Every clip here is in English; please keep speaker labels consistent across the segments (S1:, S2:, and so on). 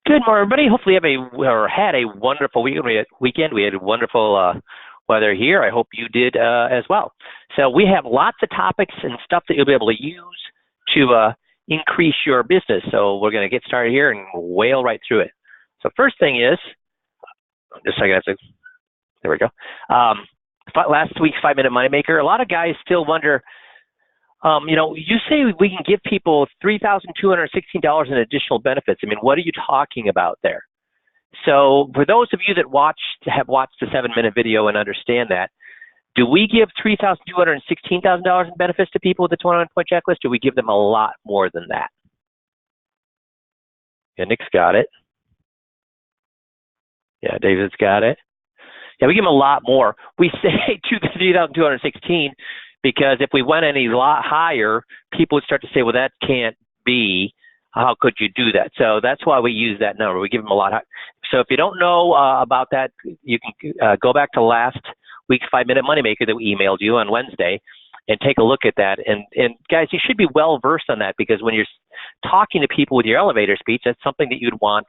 S1: Good morning, everybody. Hopefully, you have had a wonderful weekend. We had wonderful weather here. I hope you did as well. So we have lots of topics and stuff that you'll be able to use to increase your business. So we're going to get started here and whale right through it. So first thing is, just a second, there we go. Last week's 5-minute moneymaker. A lot of guys still wonder. You say we can give people $3,216 in additional benefits. I mean, what are you talking about there? So for those of you that have watched the 7-minute video and understand that, do we give $3,216,000 in benefits to people with the 21-point checklist? Do we give them a lot more than that? Yeah, Nick's got it. Yeah, David's got it. Yeah, we give them a lot more. We say $3,216 because if we went any lot higher, people would start to say, well, that can't be. How could you do that? So that's why we use that number. We give them a lot higher. So if you don't know about that, you can go back to last week's 5-minute moneymaker that we emailed you on Wednesday and take a look at that. And guys, you should be well versed on that, because when you're talking to people with your elevator speech, that's something that you'd want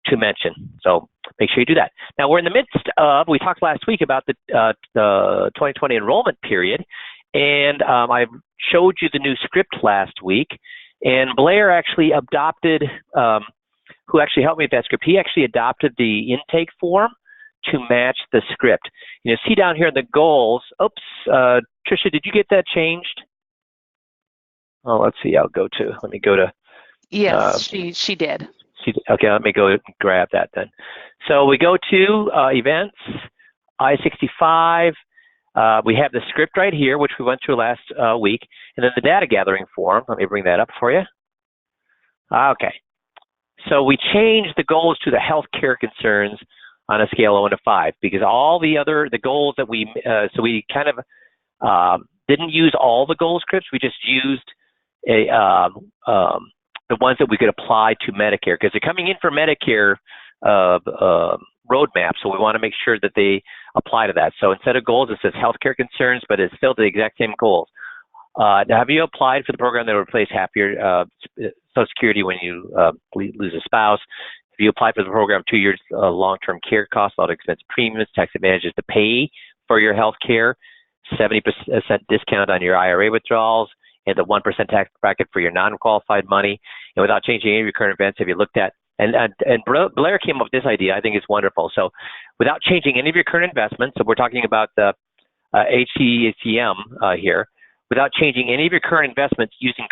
S1: to mention. So make sure you do that. Now, we're in the midst of, we talked last week about the 2020 enrollment period, and I showed you the new script last week, and Blair actually adopted, who actually helped me with that script, he actually adopted the intake form to match the script. You know, see down here in the goals, oops, Tricia, did you get that changed? Oh, let's see, let me go to.
S2: Yes, she did.
S1: Okay, let me go grab that then. So we go to events, I-65. We have the script right here, which we went through last week, and then the data gathering form. Let me bring that up for you. Okay. So we changed the goals to the healthcare concerns on a scale of 1 to 5, because all the goals that we kind of didn't use all the goal scripts. We just used the ones that we could apply to Medicare, because they're coming in for Medicare roadmap, so we want to make sure that they apply to that. So instead of goals, it says healthcare concerns, but it's still the exact same goals. Now, have you applied for the program that will replace half your Social Security when you lose a spouse? Have you applied for the program 2 years long-term care costs, auto expense premiums, tax advantages to pay for your health care, 70% discount on your IRA withdrawals, and the 1% tax bracket for your non-qualified money, and without changing any of your current events? Have you looked at, and Blair came up with this idea, I think it's wonderful. So without changing any of your current investments, so we're talking about the HCM here, without changing any of your current investments, using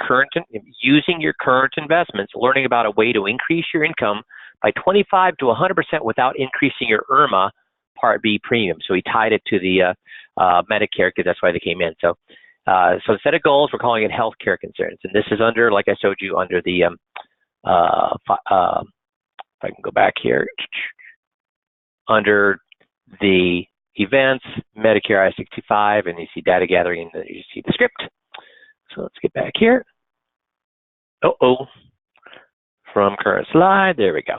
S1: your current investments, learning about a way to increase your income by 25 to 100% without increasing your IRMA Part B premium. So we tied it to the Medicare, because that's why they came in. So instead of goals, we're calling it healthcare concerns. And this is under, like I showed you, under the, if I can go back here, under the events, Medicare I-65, and you see data gathering, and you see the script. So let's get back here. From current slide, there we go.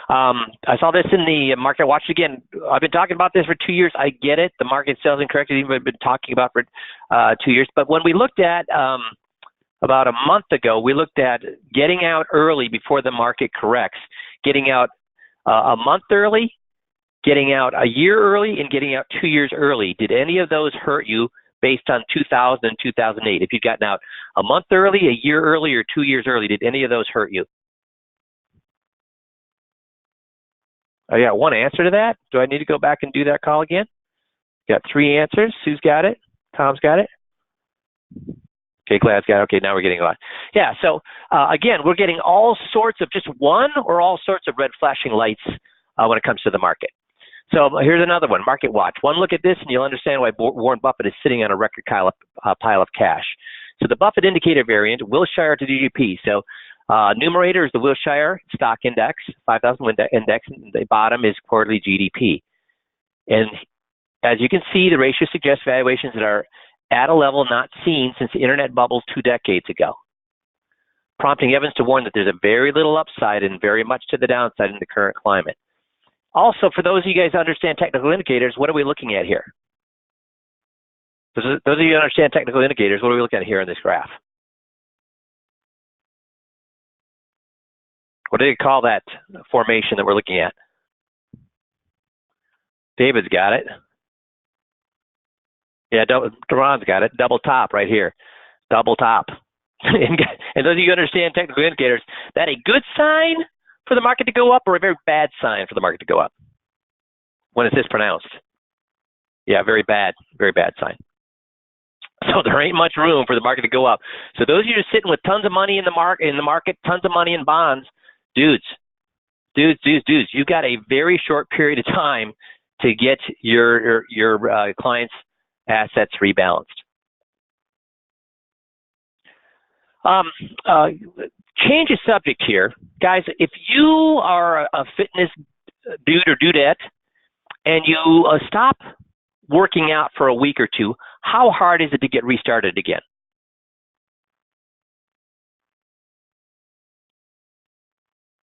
S1: I saw this in the market watch. Again, I've been talking about this for 2 years. I get it. The market sells incorrectly. We've been talking about for 2 years. But when we looked at, about a month ago, we looked at getting out early before the market corrects, getting out a month early, getting out a year early, and getting out 2 years early. Did any of those hurt you based on 2000 and 2008? If you'd gotten out a month early, a year early, or 2 years early, did any of those hurt you? I got one answer to that. Do I need to go back and do that call again? Got 3 answers. Sue's got it. Tom's got it. Okay, Glad's got it. Okay, now we're getting a lot. Yeah, so again, we're getting all sorts of just one or all sorts of red flashing lights when it comes to the market. So here's another one, Market Watch. One look at this and you'll understand why Warren Buffett is sitting on a record pile of cash. So the Buffett indicator variant, Wilshire to GDP. So numerator is the Wilshire stock index, 5,000 index, and the bottom is quarterly GDP. And as you can see, the ratio suggests valuations that are at a level not seen since the internet bubble 2 decades ago, prompting Evans to warn that there's a very little upside and very much to the downside in the current climate. Also, for those of you guys who understand technical indicators, what are we looking at here? Those of you who understand technical indicators, what are we looking at here in this graph? What do they call that formation that we're looking at? David's got it. Yeah, Duran's got it. Double top right here. Double top. And those of you who understand technical indicators, that a good sign for the market to go up or a very bad sign for the market to go up? When is this pronounced? Yeah, very bad sign. So there ain't much room for the market to go up. So those of you sitting with tons of money in the market, tons of money in bonds, dudes, you got a very short period of time to get your clients' assets rebalanced. Change of subject here, guys. If you are a fitness dude or dudette and you stop working out for a week or two, how hard is it to get restarted again?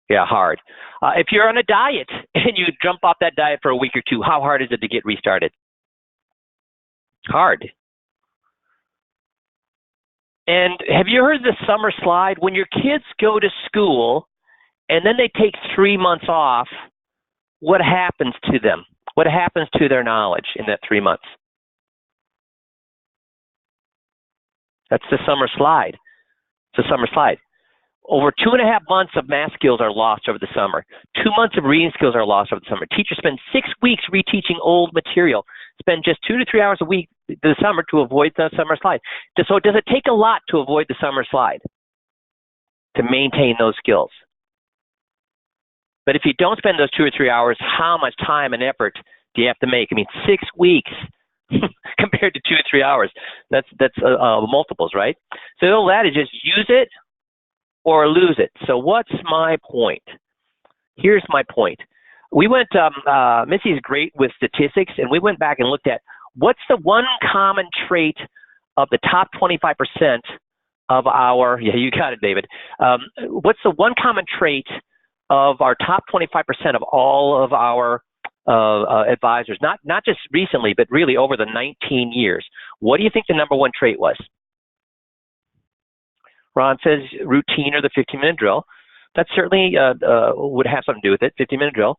S1: Yeah, hard. If you're on a diet and you jump off that diet for a week or two, how hard is it to get restarted? Hard. And have you heard the summer slide? When your kids go to school and then they take 3 months off, what happens to them? What happens to their knowledge in that 3 months? That's the summer slide. It's a summer slide. Over 2.5 months of math skills are lost over the summer. 2 months of reading skills are lost over the summer. Teachers spend 6 weeks reteaching old material. Spend just 2 to 3 hours a week this summer to avoid the summer slide. So does it take a lot to avoid the summer slide to maintain those skills? But if you don't spend those 2 or 3 hours, how much time and effort do you have to make? I mean, 6 weeks compared to 2 or 3 hours. That's multiples, right? So all that is just use it or lose it. So what's my point? Here's my point. We went, Missy's great with statistics, and we went back and looked at what's the one common trait of the top 25% of our, yeah, you got it, David. What's the one common trait of our top 25% of all of our advisors, not just recently, but really over the 19 years? What do you think the number one trait was? Ron says routine or the 15-minute drill. That certainly would have something to do with it, 15-minute drill.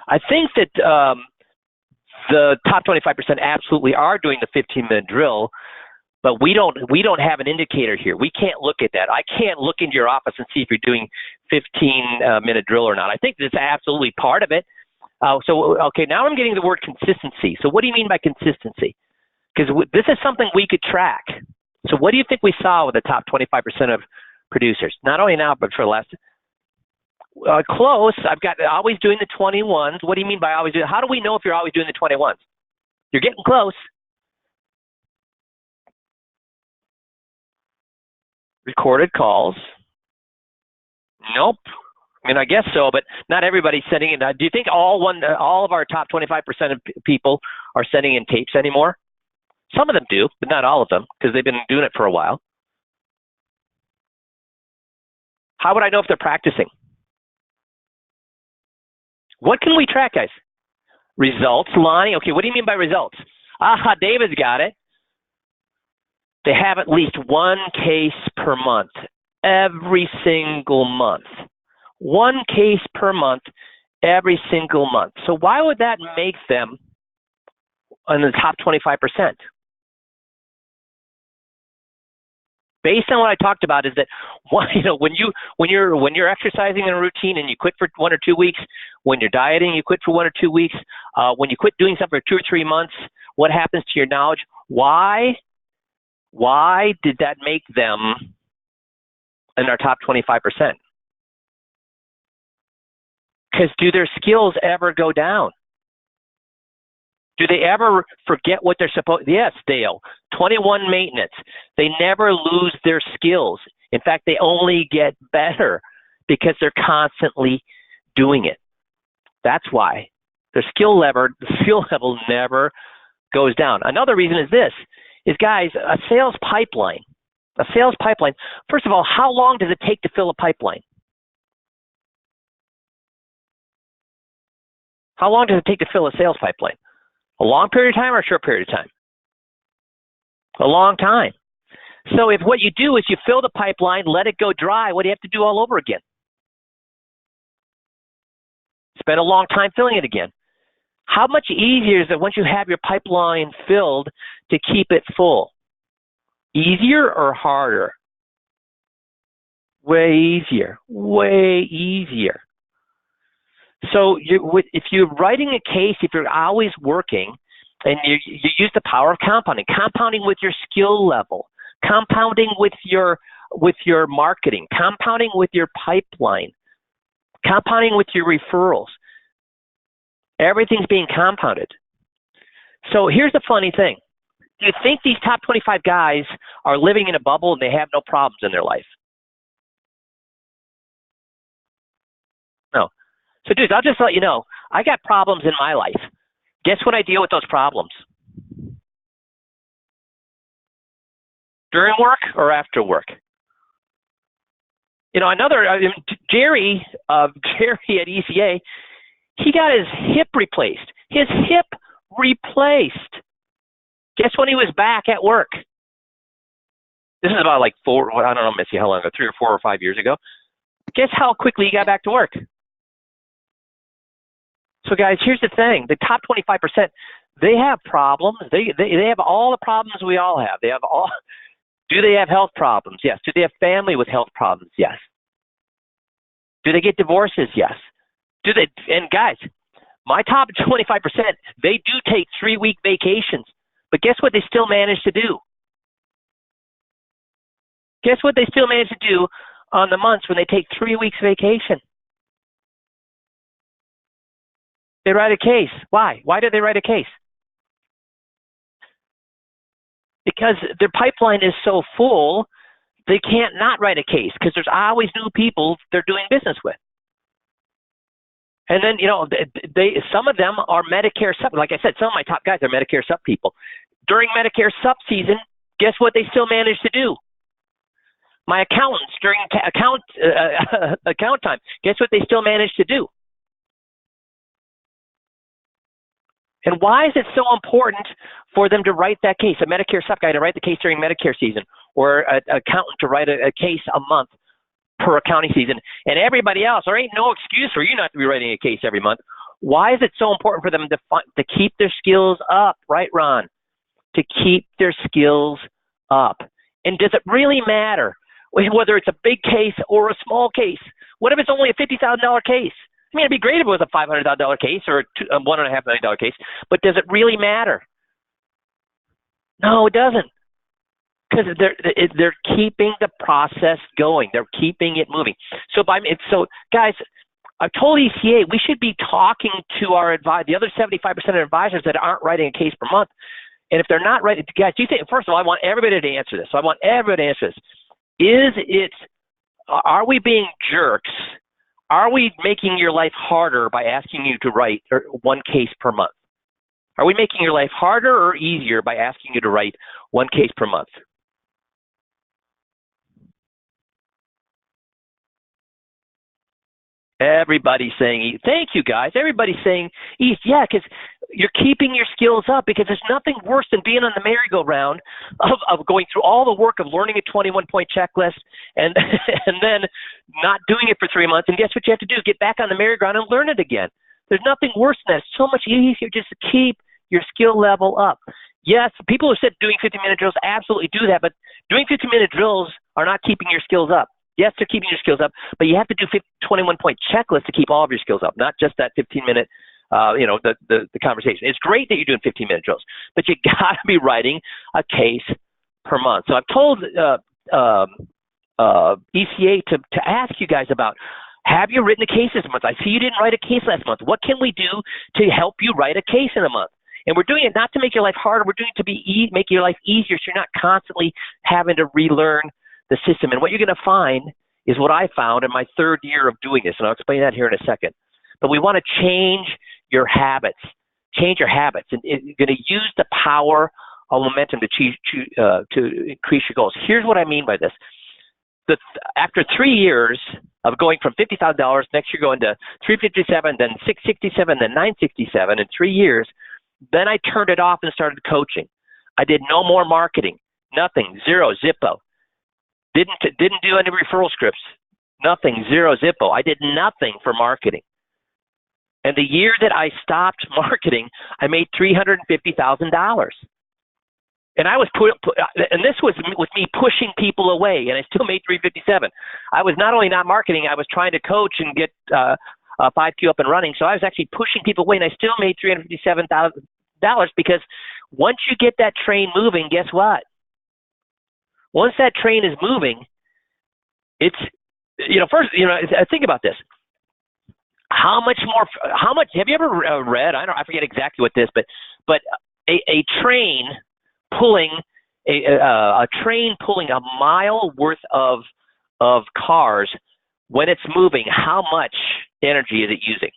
S1: I think that the top 25% absolutely are doing the 15-minute drill, but we don't have an indicator here. We can't look at that. I can't look into your office and see if you're doing 15-minute drill or not. I think that's absolutely part of it. Okay, now I'm getting the word consistency. So what do you mean by consistency? Because this is something we could track. So what do you think we saw with the top 25% of producers? Not only now, but for the last close. I've got always doing the 21s. What do you mean by always doing? How do we know if you're always doing the 21s? You're getting close. Recorded calls. Nope. I mean, I guess so, but not everybody's sending in. Do you think all of our top 25% of people are sending in tapes anymore? Some of them do, but not all of them, because they've been doing it for a while. How would I know if they're practicing? What can we track, guys? Results. Lonnie, okay, what do you mean by results? Aha, David's got it. They have at least one case per month, every single month. One case per month, every single month. So why would that make them in the top 25%? Based on what I talked about, is that when you're exercising in a routine and you quit for 1 or 2 weeks, when you're dieting, you quit for 1 or 2 weeks, when you quit doing something for 2 or 3 months, what happens to your knowledge? Why did that make them in our top 25%? Because do their skills ever go down? Do they ever forget what they're supposed? Yes, Dale. 21 maintenance. They never lose their skills. In fact, they only get better because they're constantly doing it. That's why their skill level never goes down. Another reason is this: guys, a sales pipeline. First of all, how long does it take to fill a pipeline? How long does it take to fill a sales pipeline? A long period of time or a short period of time? A long time. So if what you do is you fill the pipeline, let it go dry, what do you have to do all over again? Spend a long time filling it again. How much easier is it once you have your pipeline filled to keep it full? Easier or harder? Way easier. Way easier. So if you're writing a case, if you're always working, and you use the power of compounding with your skill level, compounding with your marketing, compounding with your pipeline, compounding with your referrals. Everything's being compounded. So here's the funny thing. Do you think these top 25 guys are living in a bubble and they have no problems in their life? No. So dudes, I'll just let you know, I got problems in my life. Guess what I deal with those problems? During work or after work? You know, Jerry at ECA, he got his hip replaced. His hip replaced. Guess when he was back at work? This is about like I don't know, Missy, how long ago? 3 or 4 or 5 years ago. Guess how quickly he got back to work? So guys, here's the thing. The top 25%, they have problems. They have all the problems we all have. They have all. Do they have health problems? Yes. Do they have family with health problems? Yes. Do they get divorces? Yes. Do they? And guys, my top 25%, they do take 3-week vacations. But guess what they still manage to do? Guess what they still manage to do on the months when they take 3 weeks vacation? They write a case. Why? Why do they write a case? Because their pipeline is so full, they can't not write a case because there's always new people they're doing business with. And then, you know, some of them are Medicare sub. Like I said, some of my top guys are Medicare sub people. During Medicare sub season, guess what they still manage to do? My accountants during account time, guess what they still manage to do? And why is it so important for them to write that case, a Medicare sub guy to write the case during Medicare season, or an accountant to write a case a month per accounting season, and everybody else, there ain't no excuse for you not to be writing a case every month. Why is it so important for them to keep their skills up, right, Ron? To keep their skills up. And does it really matter whether it's a big case or a small case? What if it's only a $50,000 case? I mean, it'd be great if it was a $500,000 case or a $1.5 million case, but does it really matter? No, it doesn't. Because they're keeping the process going. They're keeping it moving. So guys, I've told ECA we should be talking to our the other 75% of advisors that aren't writing a case per month. And if they're not writing, guys, do you think, first of all, I want everybody to answer this. So I want everybody to answer this. Are we being jerks? Are we making your life harder by asking you to write one case per month? Are we making your life harder or easier by asking you to write one case per month? Everybody's saying, thank you, guys. Everybody's saying, yeah, because you're keeping your skills up, because there's nothing worse than being on the merry-go-round of going through all the work of learning a 21-point checklist and then not doing it for 3 months. And guess what you have to do? Get back on the merry-go-round and learn it again. There's nothing worse than that. It's so much easier just to keep your skill level up. Yes, people who said doing 15-minute drills absolutely do that, but doing 15-minute drills are not keeping your skills up. Yes, they're keeping your skills up, but you have to do 21-point checklist to keep all of your skills up, not just that 15-minute, the conversation. It's great that you're doing 15-minute drills, but you got to be writing a case per month. So I've told ECA to ask you guys about, have you written a case this month? I see you didn't write a case last month. What can we do to help you write a case in a month? And we're doing it not to make your life harder. We're doing it to make your life easier, so you're not constantly having to relearn the system. And what you're going to find is what I found in my 3rd year of doing this, and I'll explain that here in a second. But we want to change your habits. Change your habits. And you're going to use the power of momentum to increase your goals. Here's what I mean by this. After 3 years of going from $50,000, next year going to $357, then $667, then $967 in 3 years, then I turned it off and started coaching. I did no more marketing. Nothing. Zero. Zippo. Didn't do any referral scripts. Nothing. Zero. Zippo. I did nothing for marketing. And the year that I stopped marketing, I made $350,000. And I was and this was with me pushing people away, and I still made $357,000. I was not only not marketing, I was trying to coach and get 5Q up and running. So I was actually pushing people away, and I still made $357,000 because once you get that train moving, guess what? Once that train is moving, it's, first, think about this. How much, have you ever read, I forget exactly what this, but a train pulling, a train pulling a mile worth of cars, when it's moving, how much energy is it using?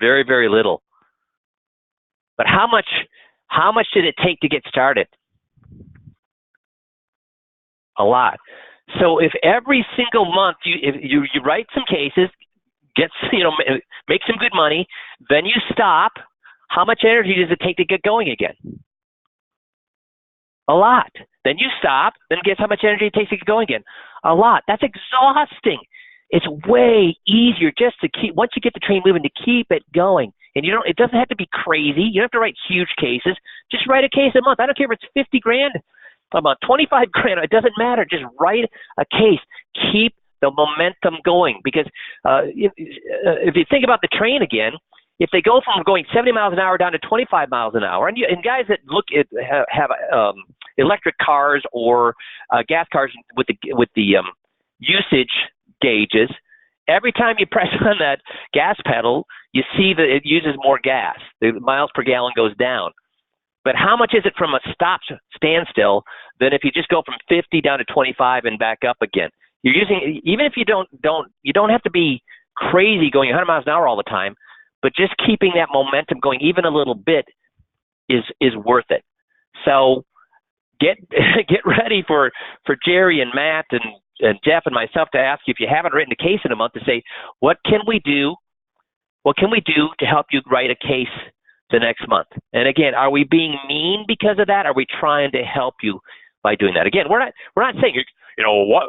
S1: Very, very little. But how much did it take to get started? A lot. So if every single month you write some cases, make some good money, then you stop, how much energy does it take to get going again? A lot. Then you stop, then guess how much energy it takes to get going again? A lot. That's exhausting. It's way easier just to keep, once you get the train moving, to keep it going. And it doesn't have to be crazy. You don't have to write huge cases. Just write a case a month. I don't care if it's 50 grand a month, 25 grand. It doesn't matter. Just write a case. Keep the momentum going. Because if you think about the train again, if they go from going 70 miles an hour down to 25 miles an hour, and guys that have electric cars or gas cars with the usage gauges, every time you press on that gas pedal, you see that it uses more gas. The miles per gallon goes down. But how much is it from a standstill than if you just go from 50 down to 25 and back up again? You're using, even if you don't have to be crazy going 100 miles an hour all the time, but just keeping that momentum going even a little bit is worth it. So get ready for Jerry and Matt and Jeff and myself to ask you, if you haven't written a case in a month, to say, what can we do? What can we do to help you write a case the next month? And again, are we being mean because of that? Are we trying to help you by doing that? Again, we're not saying,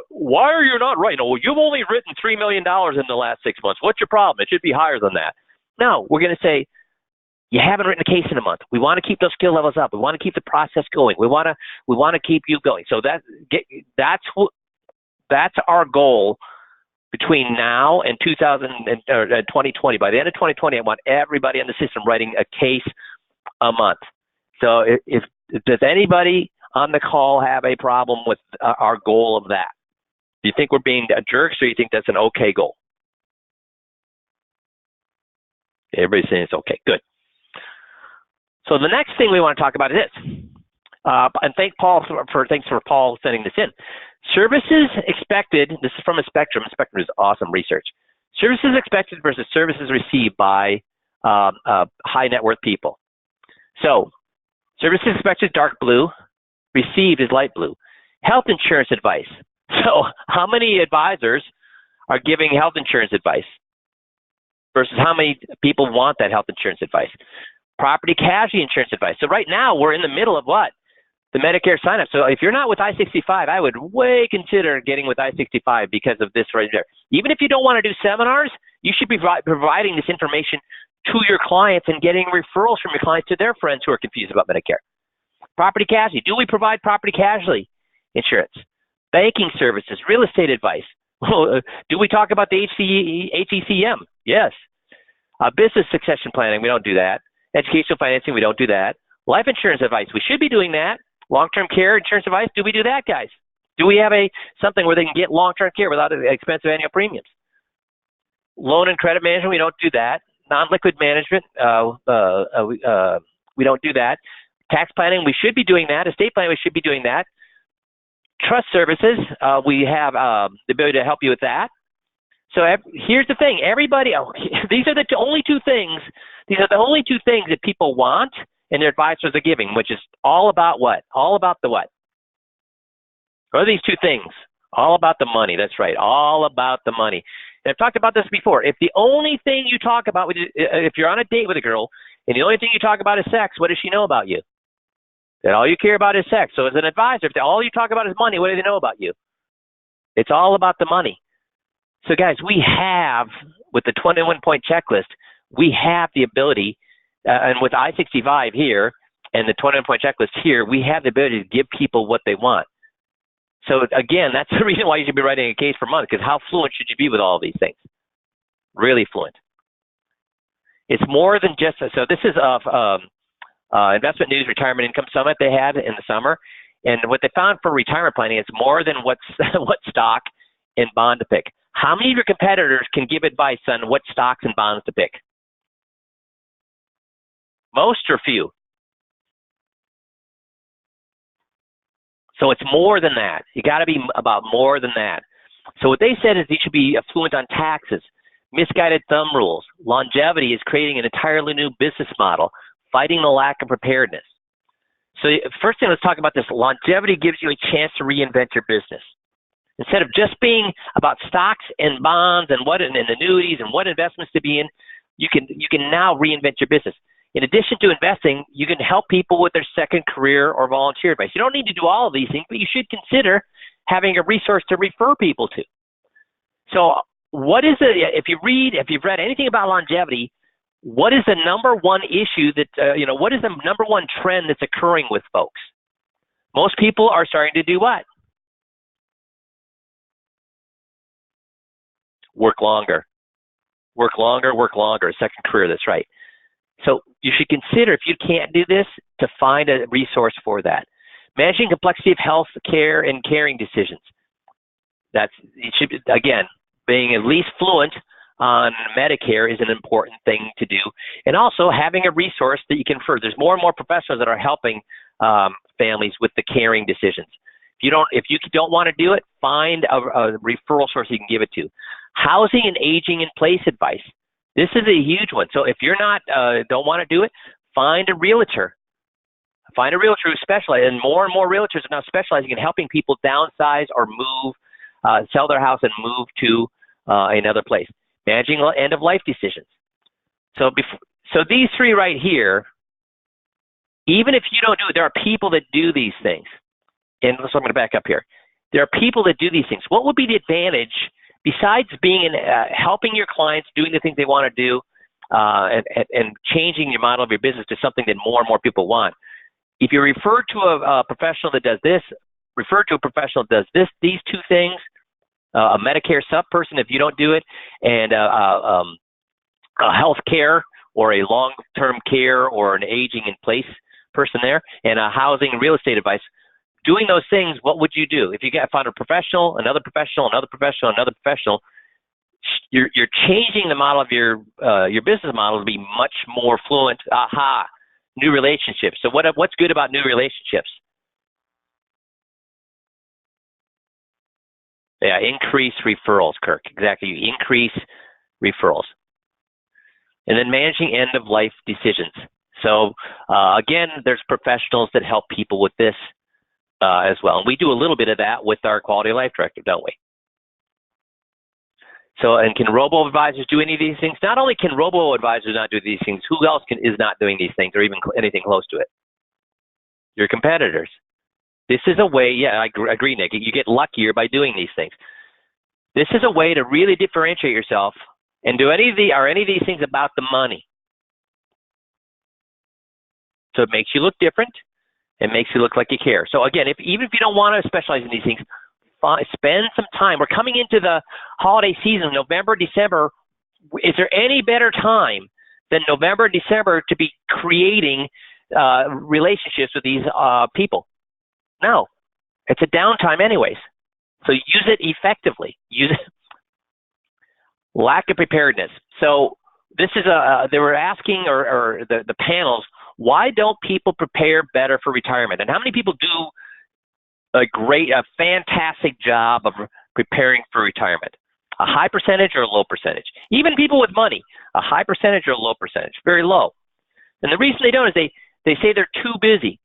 S1: why are you not writing? Well, you've only written $3 million in the last 6 months. What's your problem? It should be higher than that. No, we're going to say, you haven't written a case in a month. We want to keep those skill levels up. We want to keep the process going. We want to keep you going. So that's our goal between now and 2020. By the end of 2020, I want everybody in the system writing a case a month. So if does anybody on the call have a problem with our goal of that? Do you think we're being jerks, or do you think that's an okay goal? Everybody's saying it's okay. Good. So the next thing we want to talk about is this. And thanks for Paul sending this in. Services expected, this is from a Spectrum. Spectrum is awesome research. Services expected versus services received by high net worth people. So services expected, dark blue. Received is light blue. Health insurance advice. So how many advisors are giving health insurance advice versus how many people want that health insurance advice? Property casualty insurance advice. So right now we're in the middle of what? The Medicare sign-up. So if you're not with I-65, I would way consider getting with I-65 because of this right there. Even if you don't want to do seminars, you should be providing this information to your clients and getting referrals from your clients to their friends who are confused about Medicare. Property casualty. Do we provide property casualty insurance? Banking services, real estate advice. Do we talk about the HECM? Yes. Business succession planning, we don't do that. Educational financing, we don't do that. Life insurance advice, we should be doing that. Long-term care insurance advice, do we do that, guys? Do we have something where they can get long-term care without expensive annual premiums? Loan and credit management, we don't do that. Non-liquid management, we don't do that. Tax planning, we should be doing that. Estate planning, we should be doing that. Trust services, we have the ability to help you with that. So here's the thing, everybody, these are the only two things that people want and their advisors are giving, which is all about what? All about the what? What are these two things? All about the money, that's right, all about the money. And I've talked about this before. If the only thing you talk about, if you're on a date with a girl, and the only thing you talk about is sex, what does she know about you? That all you care about is sex. So as an advisor, if all you talk about is money, what do they know about you? It's all about the money. So guys, we have, with the 21-point checklist, we have the ability, and with I-65 here and the 21-point checklist here, we have the ability to give people what they want. So again, that's the reason why you should be writing a case for month, because how fluent should you be with all of these things? Really fluent. It's more than just, so this is Investment News Retirement Income Summit they had in the summer. And what they found for retirement planning is more than what stock and bond to pick. How many of your competitors can give advice on what stocks and bonds to pick? Most or few? So it's more than that. You got to be about more than that. So what they said is you should be fluent on taxes, misguided thumb rules. Longevity is creating an entirely new business model, fighting the lack of preparedness. So first thing, let's talk about this. Longevity gives you a chance to reinvent your business. Instead of just being about stocks and bonds and annuities and what investments to be in, you can now reinvent your business. In addition to investing, you can help people with their second career or volunteer advice. You don't need to do all of these things, but you should consider having a resource to refer people to. So what is it, if you've read anything about longevity, what is the number one issue that, what is the number one trend that's occurring with folks? Most people are starting to do what? Work longer. Work longer, second career, that's right. So you should consider, if you can't do this, to find a resource for that. Managing complexity of health care and caring decisions. You should, again, being at least fluent on Medicare is an important thing to do. And also having a resource that you can refer. There's more and more professionals that are helping families with the caring decisions. If you don't want to do it, find a referral source you can give it to. Housing and aging in place advice. This is a huge one. So if you're not don't want to do it, find a realtor. Find a realtor who specializes, and more realtors are now specializing in helping people downsize or move, sell their house and move to another place. Managing end-of-life decisions. So these three right here, even if you don't do it, there are people that do these things. And so I'm going to back up here. There are people that do these things. What would be the advantage, besides being helping your clients doing the things they want to do and changing your model of your business to something that more and more people want? If you refer to a professional that does this, refer to a professional that does these two things, a Medicare sub person if you don't do it, and a health care or a long-term care or an aging in place person there, and a housing and real estate advice. Doing those things, what would you do? If you find a professional, another professional, another professional, another professional, you're changing the model of your business model to be much more fluent. New relationships. So what's good about new relationships? Yeah, increase referrals, Kirk. Exactly. You increase referrals. And then managing end-of-life decisions. So again, there's professionals that help people with this as well. And we do a little bit of that with our quality of life director, don't we? So, and can robo-advisors do any of these things? Not only can robo-advisors not do these things, who else is not doing these things or even anything close to it? Your competitors. This is a way, yeah, I agree, Nick. You get luckier by doing these things. This is a way to really differentiate yourself. And are any of these things about the money? So it makes you look different. It makes you look like you care. So again, even if you don't want to specialize in these things, spend some time. We're coming into the holiday season, November, December. Is there any better time than November, December to be creating relationships with these people? No. It's a downtime anyways. So use it effectively. Use it. Lack of preparedness. So this is they were asking, or the panels, why don't people prepare better for retirement? And how many people do a fantastic job of preparing for retirement? A high percentage or a low percentage? Even people with money, a high percentage or a low percentage? Very low. And the reason they don't is they say they're too busy.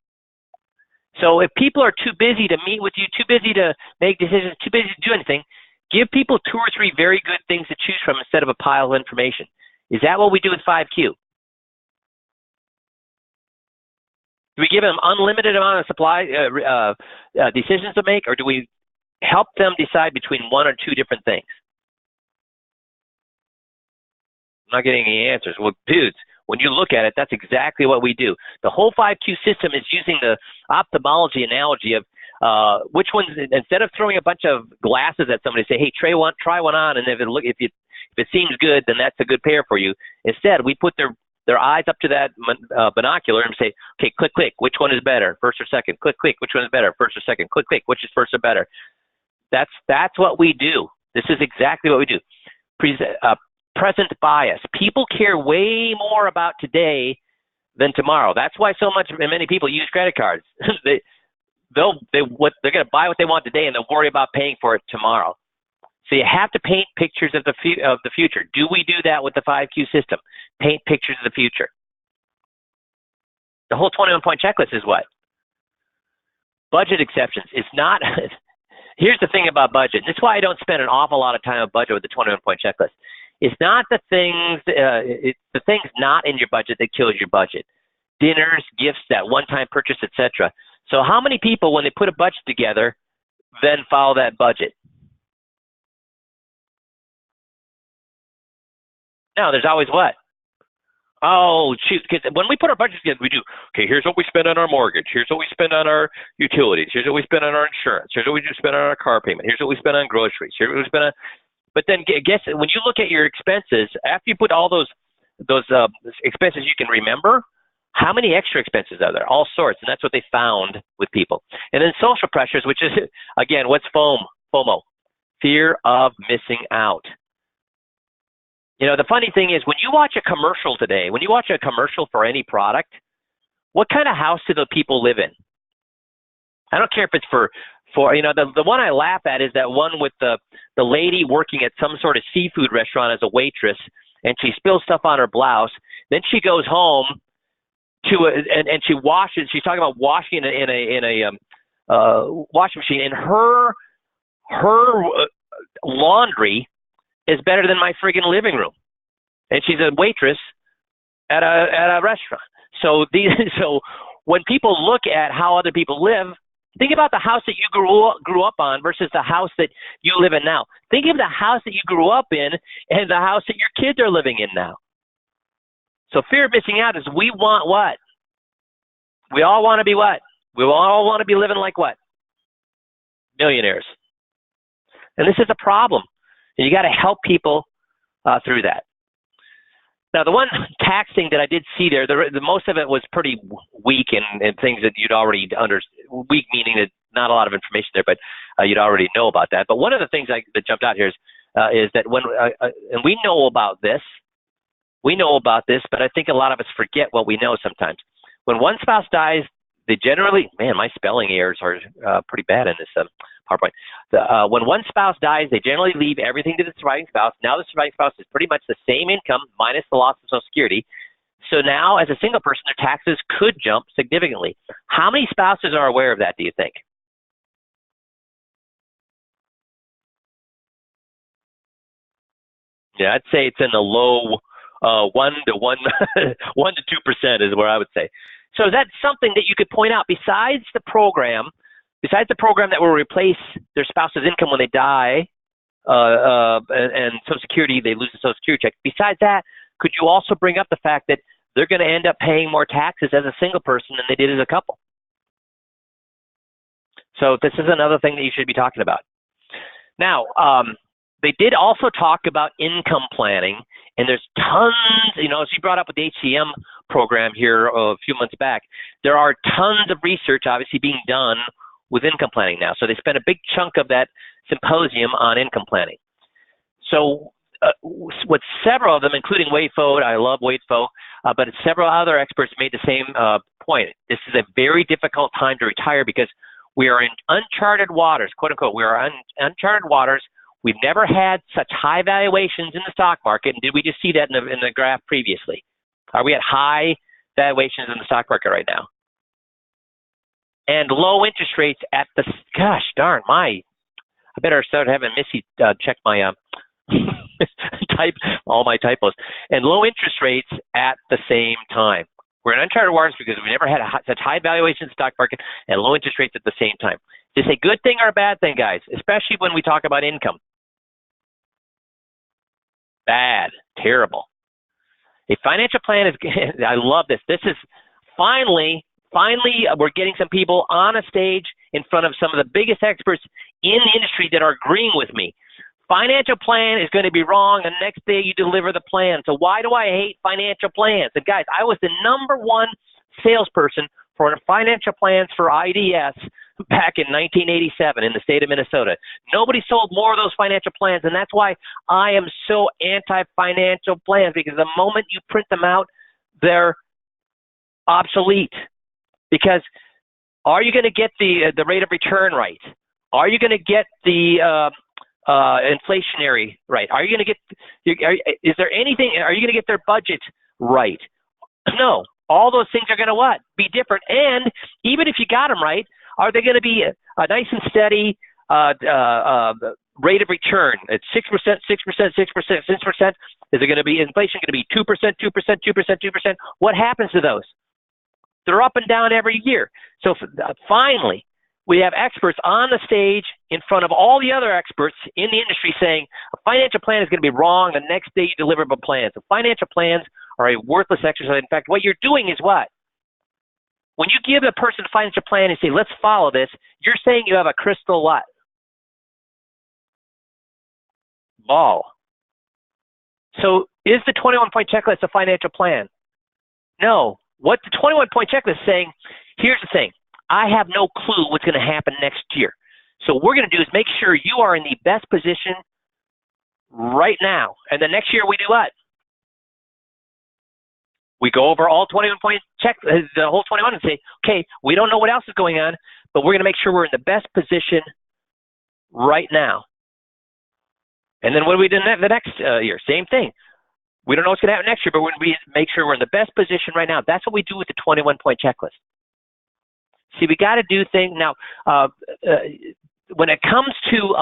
S1: So if people are too busy to meet with you, too busy to make decisions, too busy to do anything, give people 2 or 3 very good things to choose from instead of a pile of information. Is that what we do with 5Q? Do we give them unlimited amount of supply decisions to make, or do we help them decide between one or two different things? I'm not getting any answers. Well, dudes, when you look at it, that's exactly what we do. The whole 5Q system is using the ophthalmology analogy of which ones, instead of throwing a bunch of glasses at somebody, say, hey, try one on, and if it seems good, then that's a good pair for you. Instead, we put their eyes up to that binocular and say, okay, click, click, which one is better, first or second? Click, click, which one is better, first or second? Click, click, which is first or better? That's what we do. This is exactly what we do. Present bias. People care way more about today than tomorrow. That's why many people use credit cards. they're going to buy what they want today, and they'll worry about paying for it tomorrow. So you have to paint pictures of the future. Do we do that with the 5Q system? Paint pictures of the future. The whole 21-point checklist is what? Budget exceptions. It's not. Here's the thing about budget. This is why I don't spend an awful lot of time on budget with the 21-point checklist. It's not the things. It's the things not in your budget that kills your budget. Dinners, gifts, that one-time purchase, etc. So how many people, when they put a budget together, then follow that budget? No, there's always what? Oh, shoot. Because when we put our budget together, we do, okay, here's what we spend on our mortgage. Here's what we spend on our utilities. Here's what we spend on our insurance. Here's what we spend on our car payment. Here's what we spend on groceries. Here's what we spend on. But then guess when you look at your expenses, after you put all those expenses you can remember, how many extra expenses are there? All sorts. And that's what they found with people. And then social pressures, which is, again, what's FOMO? Fear of missing out. You know, the funny thing is when you watch a commercial today, when you watch a commercial for any product, what kind of house do the people live in? I don't care if it's for the one I laugh at is that one with the lady working at some sort of seafood restaurant as a waitress, and she spills stuff on her blouse. Then she goes home and she washes. She's talking about washing in a washing machine, and her laundry is better than my friggin' living room, and she's a waitress at a restaurant. So when people look at how other people live, think about the house that you grew up on versus the house that you live in now. Think of the house that you grew up in and the house that your kids are living in now. So fear of missing out is we want what? We all want to be what? We all want to be living like what? Millionaires. And this is a problem. And you got to help people through that. Now, the one tax thing that I did see there, the most of it was pretty weak and things that you'd already weak meaning that not a lot of information there, but you'd already know about that. But one of the things that jumped out here is that when, and we know about this, but I think a lot of us forget what we know sometimes. When one spouse dies, they generally, man, my spelling errors are pretty bad in this PowerPoint. When one spouse dies, they generally leave everything to the surviving spouse. Now the surviving spouse is pretty much the same income minus the loss of Social Security. So now, as a single person, their taxes could jump significantly. How many spouses are aware of that, do you think? Yeah, I'd say it's in the low 1 to 2% is where I would say. So that's something that you could point out besides the program that will replace their spouse's income when they die, and Social Security, they lose the Social Security check. Besides that, could you also bring up the fact that they're going to end up paying more taxes as a single person than they did as a couple? So this is another thing that you should be talking about. Now, they did also talk about income planning, and there's tons, as you brought up with the HCM program here a few months back, there are tons of research obviously being done with income planning now. So they spent a big chunk of that symposium on income planning. So with several of them, including Wade Foe, I love Wade Foe, but several other experts made the same point. This is a very difficult time to retire because we are in uncharted waters, quote unquote. We are in uncharted waters. We've never had such high valuations in the stock market. And did we just see that in the graph previously? Are we at high valuations in the stock market right now? And low interest rates at the, gosh darn, I better start having Missy check my all my typos. And low interest rates at the same time. We're in uncharted waters because we never had such high valuation in the stock market and low interest rates at the same time. Is this a good thing or a bad thing, guys? Especially when we talk about income. Bad, terrible. A financial plan is, I love this. This is finally, we're getting some people on a stage in front of some of the biggest experts in the industry that are agreeing with me. Financial plan is going to be wrong. The next day you deliver the plan. So why do I hate financial plans? And guys, I was the #1 salesperson for financial plans for IDS back in 1987 in the state of Minnesota. Nobody sold more of those financial plans, and that's why I am so anti-financial plans, because the moment you print them out, they're obsolete. Because are you going to get the rate of return right? Are you going to get the inflationary right? Are you going to get, is there anything, are you going to get their budget right? No. All those things are going to what? Be different. And even if you got them right, are they going to be a nice and steady rate of return at 6%, 6%, 6%, 6%? Is it going to be inflation going to be 2%, 2%, 2%, 2%? What happens to those? They're up and down every year. So finally, we have experts on the stage in front of all the other experts in the industry saying a financial plan is going to be wrong. The next day you deliver a plan. So financial plans are a worthless exercise. In fact, what you're doing is what? When you give a person a financial plan and say, let's follow this, you're saying you have a crystal what? Ball. So is the 21-point checklist a financial plan? No. What the 21-point checklist is saying, here's the thing. I have no clue what's going to happen next year. So what we're going to do is make sure you are in the best position right now. And then next year we do what? We go over all 21-point check, the whole 21, and say, okay, we don't know what else is going on, but we're going to make sure we're in the best position right now. And then what do we do the next year? Same thing. We don't know what's going to happen next year, but we're going to make sure we're in the best position right now. That's what we do with the 21-point checklist. See, we got to do things now. When it comes to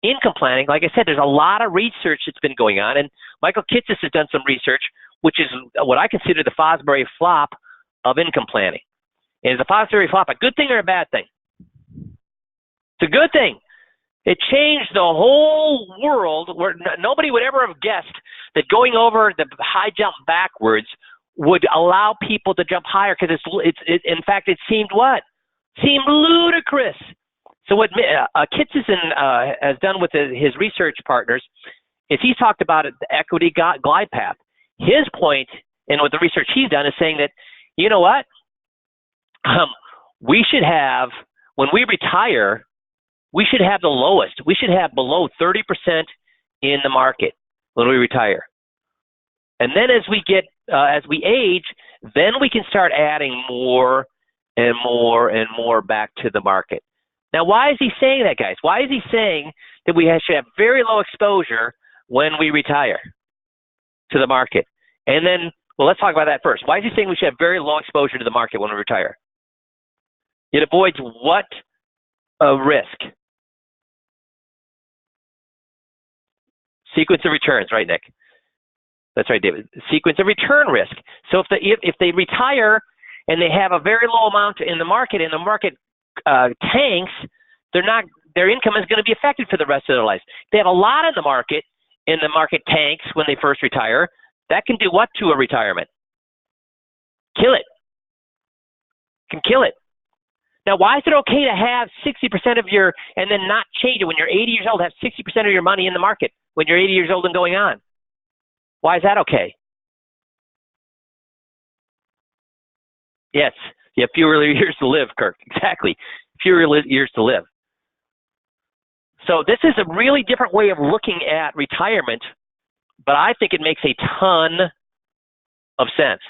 S1: income planning, like I said, there's a lot of research that's been going on, and Michael Kitces has done some research, which is what I consider the Fosbury flop of income planning. And is the Fosbury flop a good thing or a bad thing? It's a good thing. It changed the whole world, where nobody would ever have guessed that going over the high jump backwards would allow people to jump higher, because in fact, it seemed what? Seemed ludicrous. So what Kitces has done with his research partners is he's talked about the equity glide path. His point, and with the research he's done, is saying that, you know what? We should have, when we retire, we should have the lowest. We should have below 30% in the market when we retire. And then as we age, then we can start adding more and more and more back to the market. Now, why is he saying that, guys? Why is he saying that we should have very low exposure when we retire to the market? And then, well, let's talk about that first. Why is he saying we should have very low exposure to the market when we retire? It avoids what risk? Sequence of returns, right, Nick? That's right, David. Sequence of return risk. So if they retire and they have a very low amount in the market, and the market tanks, their income is going to be affected for the rest of their lives. If they have a lot in the market, and the market tanks when they first retire, that can do what to a retirement? Kill it. Can kill it. Now, why is it okay to have 60% of your, and then not change it when you're 80 years old, have 60% of your money in the market when you're 80 years old and going on? Why is that okay? Yes, you have fewer years to live, Kirk. Exactly. Fewer years to live. So this is a really different way of looking at retirement, but I think it makes a ton of sense.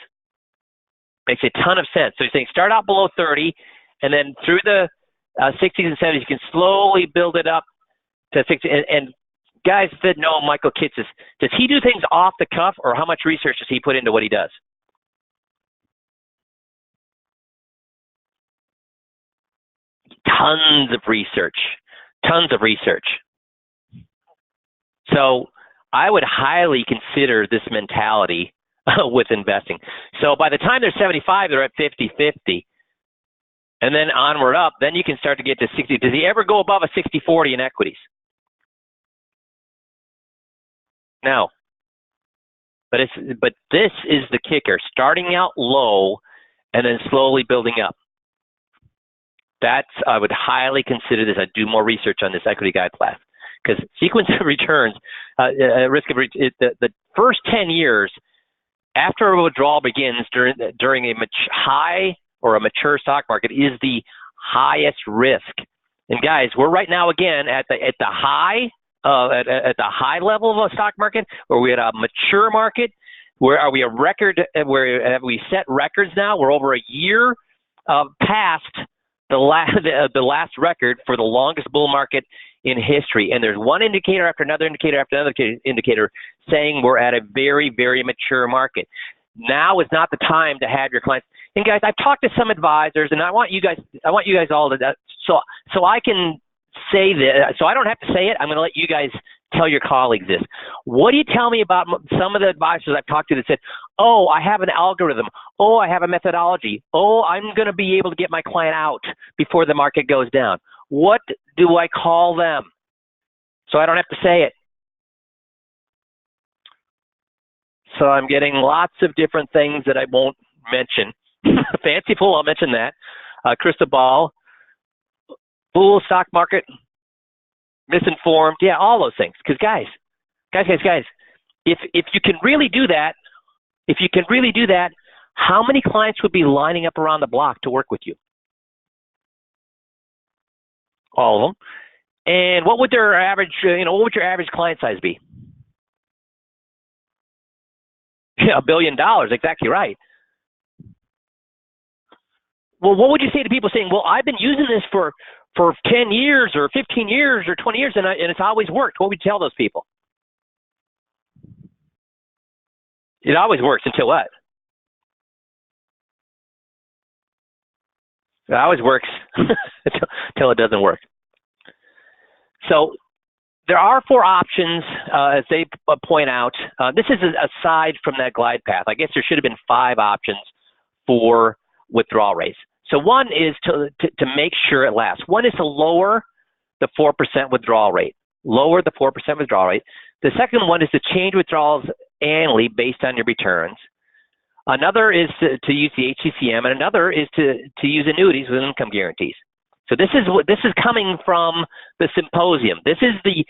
S1: Makes a ton of sense. So you're saying start out below 30, and then through the 60s and 70s, you can slowly build it up to 60. And guys that know Michael Kitces, does he do things off the cuff, or how much research does he put into what he does? Tons of research. Tons of research. So I would highly consider this mentality with investing. So by the time they're 75, they're at 50-50. And then onward up, then you can start to get to 60. Does he ever go above a 60-40 in equities? No. But this is the kicker, starting out low and then slowly building up. I would highly consider this. I'd do more research on this equity guide class, because sequence of returns, risk of the first 10 years after a withdrawal begins during a high or a mature stock market is the highest risk. And guys, we're right now again at the high level of a stock market, or we at a mature market. Where are we a record? Where have we set records now? We're over a year past the last record for the longest bull market in history. And there's one indicator after another indicator after another indicator saying we're at a very, very mature market. Now is not the time to have your clients. And guys, I've talked to some advisors, and I want you guys all to, so I can say this, so I don't have to say it. I'm going to let you guys tell your colleagues this. What do you tell me about some of the advisors I've talked to that said, oh, I have an algorithm. Oh, I have a methodology. Oh, I'm going to be able to get my client out before the market goes down. What do I call them? So I don't have to say it. So I'm getting lots of different things that I won't mention. Fancy fool, I'll mention that. Crystal ball, fool, stock market, misinformed, yeah, all those things. Because guys, if you can really do that, how many clients would be lining up around the block to work with you? All of them. And what would their average, what would your average client size be? Yeah, $1 billion, exactly right. Well, what would you say to people saying, well, I've been using this for 10 years or 15 years or 20 years and it's always worked? What would you tell those people? It always works until what? It always works until it doesn't work. So there are 4 options, as they point out. This is aside from that glide path. I guess there should have been 5 options for withdrawal rates. So one is to make sure it lasts. One is to lower the 4% withdrawal rate. Lower the 4% withdrawal rate. The second one is to change withdrawals annually based on your returns. Another is to use the HCCM, and another is to use annuities with income guarantees. So this is coming from the symposium. This is the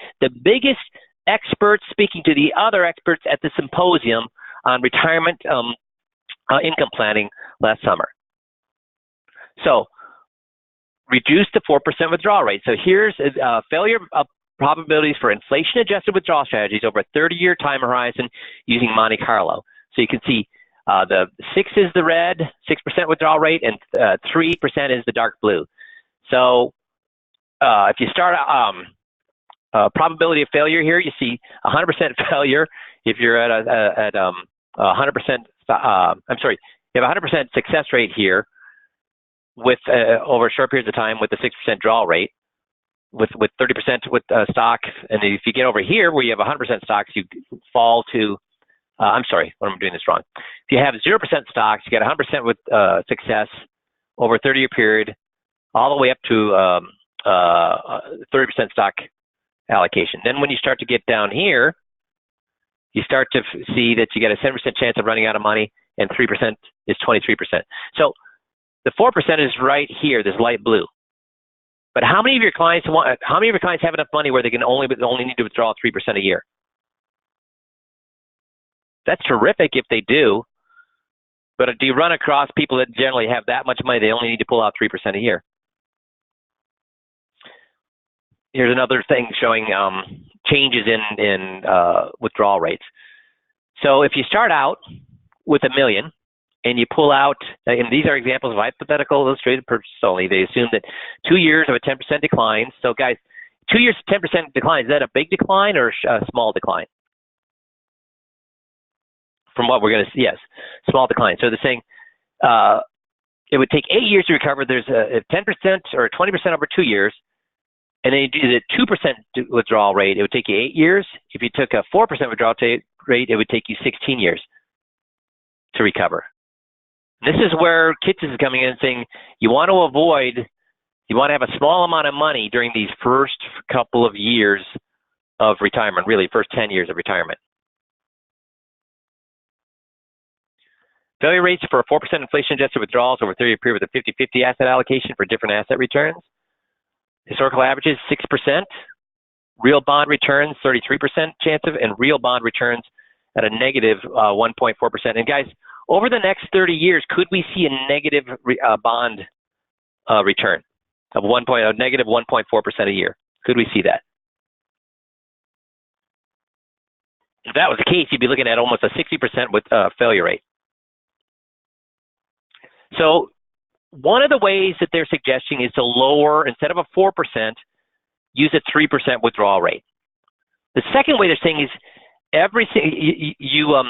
S1: biggest experts speaking to the other experts at the symposium on retirement income planning last summer. So reduce the 4% withdrawal rate. So here's failure probabilities for inflation-adjusted withdrawal strategies over a 30-year time horizon using Monte Carlo. So you can see the 6 is the red, 6% withdrawal rate, and 3% is the dark blue. So if you start probability of failure here, you see 100% failure if you're at 100%. I'm sorry, you have 100% success rate here with over a short period of time with the 6% draw rate, with 30% with stock, and if you get over here where you have 100% stocks, you fall to. I'm sorry, I'm doing this wrong. If you have 0% stocks, you get 100% with success over a 30-year period, all the way up to 30% stock allocation. Then when you start to get down here, you start to see that you get a 7% chance of running out of money, and 3% is 23%. So the 4% is right here, this light blue. But how many of your clients have enough money where they can only need to withdraw 3% a year? That's terrific if they do. But do you run across people that generally have that much money, they only need to pull out 3% a year? Here's another thing showing changes in withdrawal rates. So if you start out with $1 million and you pull out, and these are examples of hypothetical illustrated purchase only, they assume that 2 years of a 10% decline. So guys, 2 years of 10% decline, is that a big decline or a small decline? From what we're going to see, yes, small decline. So they're saying it would take 8 years to recover. There's a 10% or 20% over 2 years. And then you do the 2% withdrawal rate, it would take you 8 years. If you took a 4% withdrawal rate, it would take you 16 years. to recover. This is where Kitts is coming in and saying you want to have a small amount of money during these first couple of years of retirement, really first 10 years of retirement. Failure rates for 4% inflation-adjusted withdrawals over a 30-year period with a 50-50 asset allocation for different asset returns. Historical averages, 6%. Real bond returns, 33% chance of, and real bond returns at a negative 1.4%. And guys, over the next 30 years, could we see a negative bond return of negative 1.4% a year? Could we see that? If that was the case, you'd be looking at almost a 60% with failure rate. So one of the ways that they're suggesting is to lower, instead of a 4%, use a 3% withdrawal rate. The second way they're saying is you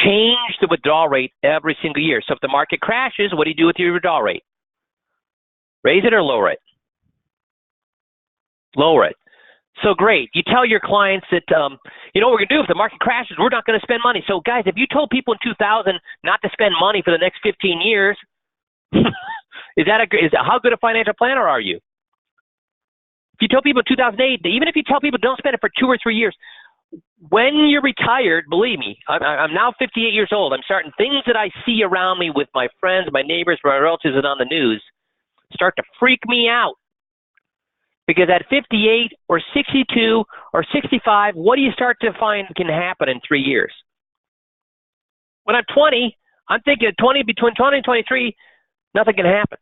S1: change the withdrawal rate every single year. So if the market crashes, what do you do with your withdrawal rate? Raise it or lower it? Lower it. So great. You tell your clients that, you know what we're going to do if the market crashes, we're not going to spend money. So guys, if you told people in 2000 not to spend money for the next 15 years, how good a financial planner are you? If you tell people in 2008, even if you tell people don't spend it for 2 or 3 years, when you're retired, believe me, I'm now 58 years old. I'm starting things that I see around me with my friends, my neighbors, my relatives, and on the news start to freak me out. Because at 58 or 62 or 65, what do you start to find can happen in 3 years? When I'm 20, I'm thinking between 20 and 23, nothing can happen.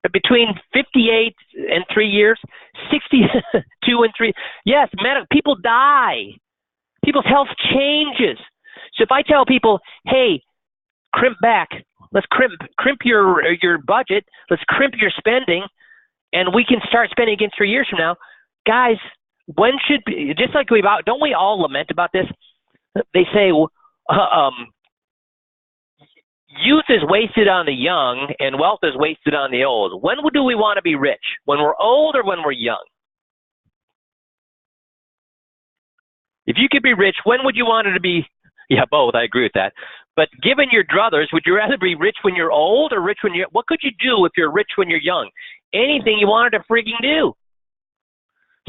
S1: But between 58 and 3 years, 62 and 3, yes, people die. People's health changes. So if I tell people, hey, crimp back, let's crimp your budget, let's crimp your spending, and we can start spending again 3 years from now, guys, just like don't we all lament about this? They say, youth is wasted on the young and wealth is wasted on the old. When do we want to be rich? When we're old or when we're young? If you could be rich, when would you want it to be? Yeah, both. I agree with that. But given your druthers, would you rather be rich when you're old or rich when you're... What could you do if you're rich when you're young? Anything you wanted to freaking do.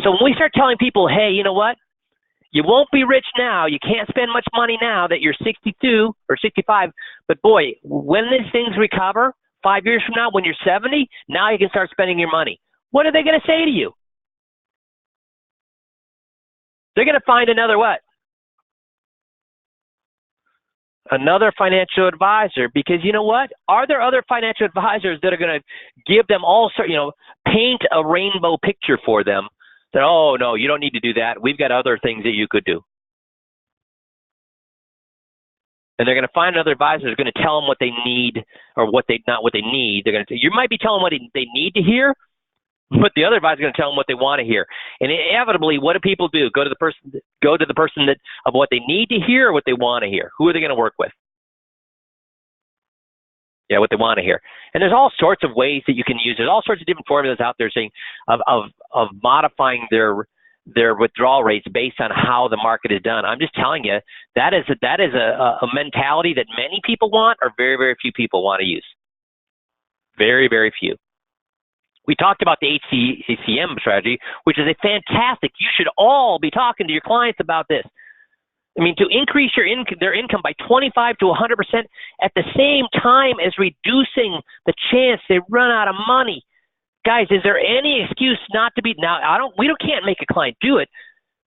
S1: So when we start telling people, hey, you know what? You won't be rich now. You can't spend much money now that you're 62 or 65. But boy, when these things recover, 5 years from now, when you're 70, now you can start spending your money. What are they going to say to you? They're going to find another what? Another financial advisor, because you know what? Are there other financial advisors that are going to give them paint a rainbow picture for them that, oh, no, you don't need to do that. We've got other things that you could do. And they're going to find another advisor who's going to tell them what they need or not what they need. You might be telling them what they need to hear, but the other advisor is going to tell them what they want to hear. And inevitably, what do people do? Go to the person of what they need to hear or what they want to hear. Who are they going to work with? Yeah, what they want to hear. And there's all sorts of ways that you can use. There's all sorts of different formulas out there saying of modifying their withdrawal rates based on how the market is done. I'm just telling you that is a mentality that many people want, or very, very few people want to use. Very, very few. We talked about the HCM strategy, which is a fantastic. You should all be talking to your clients about this. I mean, to increase their income by 25 to 100% at the same time as reducing the chance they run out of money. Guys, is there any excuse not to be? Now, we can't make a client do it,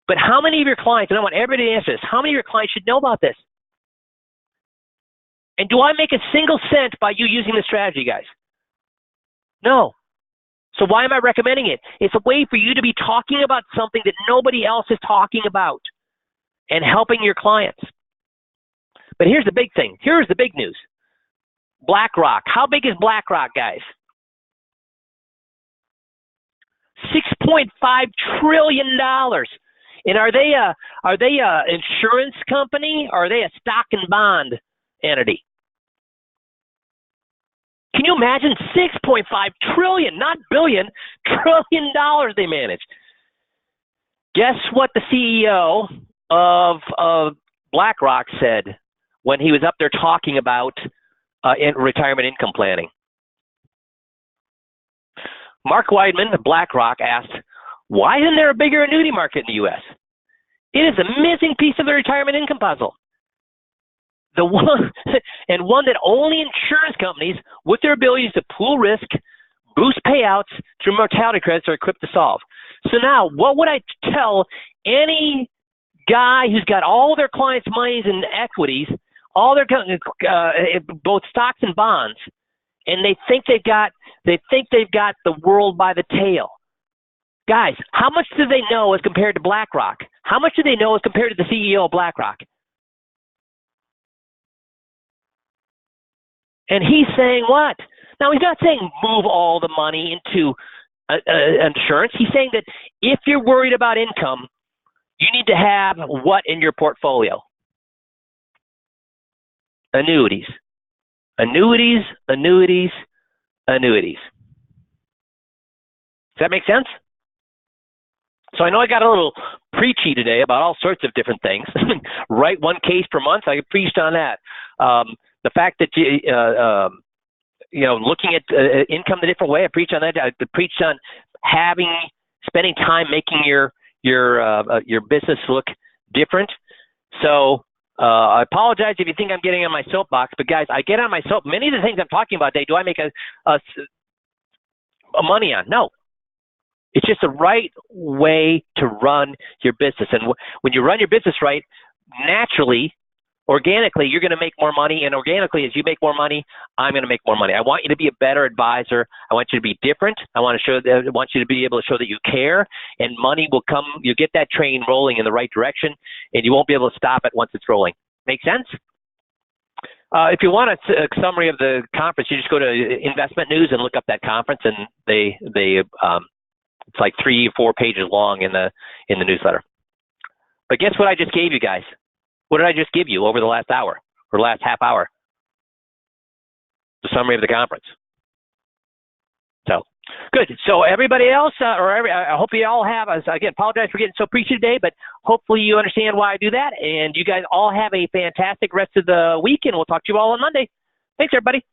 S1: but how many of your clients, and I want everybody to answer this, how many of your clients should know about this? And do I make a single cent by you using this strategy, guys? No. So why am I recommending it? It's a way for you to be talking about something that nobody else is talking about and helping your clients. But here's the big thing. Here's the big news. BlackRock. How big is BlackRock, guys? $6.5 trillion. And are they a insurance company, or are they a stock and bond entity? Can you imagine? $6.5 trillion, not billion, $1 trillion they manage. Guess what the CEO of BlackRock said when he was up there talking about retirement income planning. Mark Weidman of BlackRock asked, why isn't there a bigger annuity market in the U.S.? It is a missing piece of the retirement income puzzle. The one, and one that only insurance companies with their abilities to pool risk, boost payouts through mortality credits are equipped to solve. So now, what would I tell any guy who's got all their clients' monies in equities, all their both stocks and bonds, and they think they've got the world by the tail? Guys, how much do they know as compared to BlackRock? How much do they know as compared to the CEO of BlackRock? And he's saying what? Now, he's not saying move all the money into insurance. He's saying that if you're worried about income, you need to have what in your portfolio? Annuities. Annuities, annuities, annuities. Does that make sense? So I know I got a little preachy today about all sorts of different things. Write one case per month. I preached on that. The fact that looking at income a different way. I preached on that. I preached on spending time making your business look different. So I apologize if you think I'm getting on my soapbox, but guys, I get on my soap. Many of the things I'm talking about today, do I make a money on? No. It's just the right way to run your business. And when you run your business right, naturally, organically, you're going to make more money. And organically, as you make more money, I'm going to make more money. I want you to be a better advisor. I want you to be different. I want you to be able to show that you care. And money will come. You get that train rolling in the right direction, and you won't be able to stop it once it's rolling. Make sense? If you want a summary of the conference, you just go to Investment News and look up that conference, and it's like 3 or 4 pages long in the newsletter. But guess what I just gave you guys? What did I just give you over the last hour or last half hour? The summary of the conference. So good. So everybody else, I hope you all have. Again, apologize for getting so preachy today, but hopefully you understand why I do that. And you guys all have a fantastic rest of the week, and we'll talk to you all on Monday. Thanks, everybody.